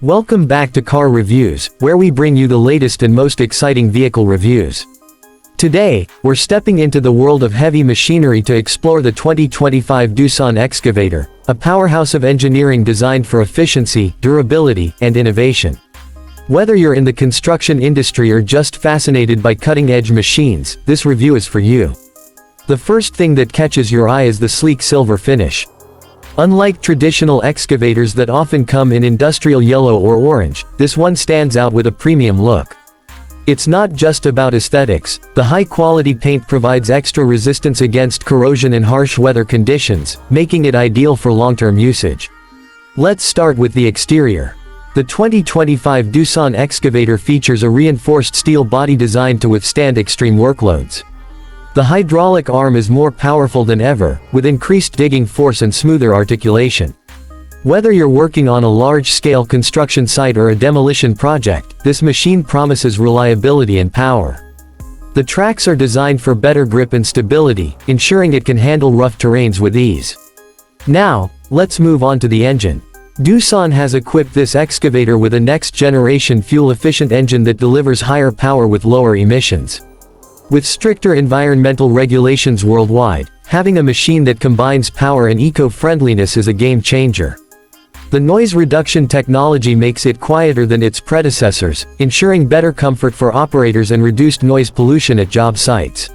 Welcome back to Car Reviews, where we bring you the latest and most exciting vehicle reviews. Today, we're stepping into the world of heavy machinery to explore the 2025 Doosan Excavator, a powerhouse of engineering designed for efficiency, durability, and innovation. Whether you're in the construction industry or just fascinated by cutting-edge machines, this review is for you. The first thing that catches your eye is the sleek silver finish. Unlike traditional excavators that often come in industrial yellow or orange, this one stands out with a premium look. It's not just about aesthetics. The high-quality paint provides extra resistance against corrosion and harsh weather conditions, making it ideal for long-term usage. Let's start with the exterior. The 2025 Doosan Excavator features a reinforced steel body designed to withstand extreme workloads. The hydraulic arm is more powerful than ever, with increased digging force and smoother articulation. Whether you're working on a large-scale construction site or a demolition project, this machine promises reliability and power. The tracks are designed for better grip and stability, ensuring it can handle rough terrains with ease. Now, let's move on to the engine. Doosan has equipped this excavator with a next-generation fuel-efficient engine that delivers higher power with lower emissions. With stricter environmental regulations worldwide, having a machine that combines power and eco-friendliness is a game-changer. The noise reduction technology makes it quieter than its predecessors, ensuring better comfort for operators and reduced noise pollution at job sites.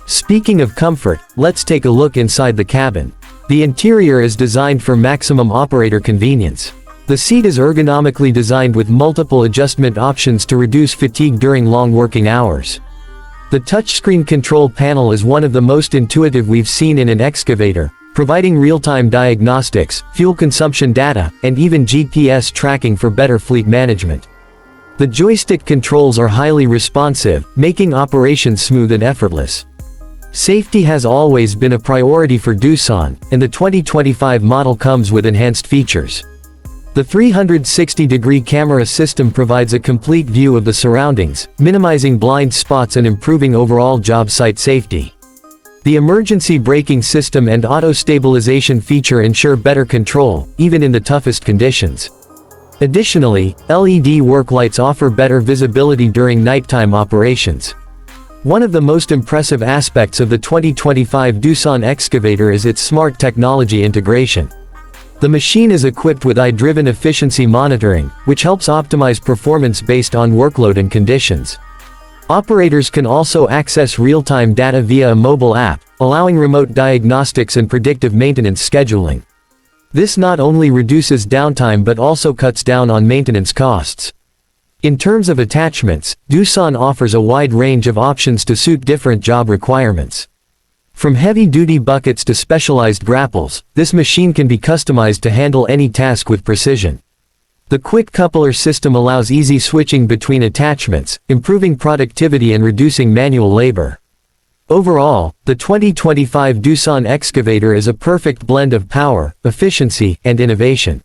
Speaking of comfort, let's take a look inside the cabin. The interior is designed for maximum operator convenience. The seat is ergonomically designed with multiple adjustment options to reduce fatigue during long working hours. The touchscreen control panel is one of the most intuitive we've seen in an excavator, providing real-time diagnostics, fuel consumption data, and even GPS tracking for better fleet management. The joystick controls are highly responsive, making operations smooth and effortless. Safety has always been a priority for Doosan, and the 2025 model comes with enhanced features. The 360-degree camera system provides a complete view of the surroundings, minimizing blind spots and improving overall job site safety. The emergency braking system and auto-stabilization feature ensure better control, even in the toughest conditions. Additionally, LED work lights offer better visibility during nighttime operations. One of the most impressive aspects of the 2025 Doosan Excavator is its smart technology integration. The machine is equipped with AI-driven efficiency monitoring, which helps optimize performance based on workload and conditions. Operators can also access real-time data via a mobile app, allowing remote diagnostics and predictive maintenance scheduling. This not only reduces downtime but also cuts down on maintenance costs. In terms of attachments, Doosan offers a wide range of options to suit different job requirements. From heavy-duty buckets to specialized grapples, this machine can be customized to handle any task with precision. The quick coupler system allows easy switching between attachments, improving productivity and reducing manual labor. Overall, the 2025 Doosan Excavator is a perfect blend of power, efficiency, and innovation.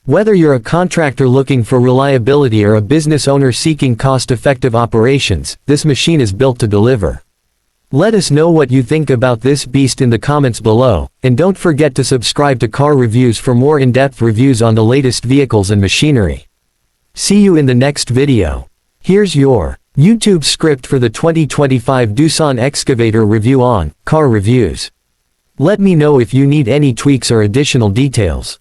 Whether you're a contractor looking for reliability or a business owner seeking cost-effective operations, this machine is built to deliver. Let us know what you think about this beast in the comments below, and don't forget to subscribe to Car Reviews for more in-depth reviews on the latest vehicles and machinery. See you in the next video. Here's your YouTube script for the 2025 Doosan Excavator review on Car Reviews. Let me know if you need any tweaks or additional details.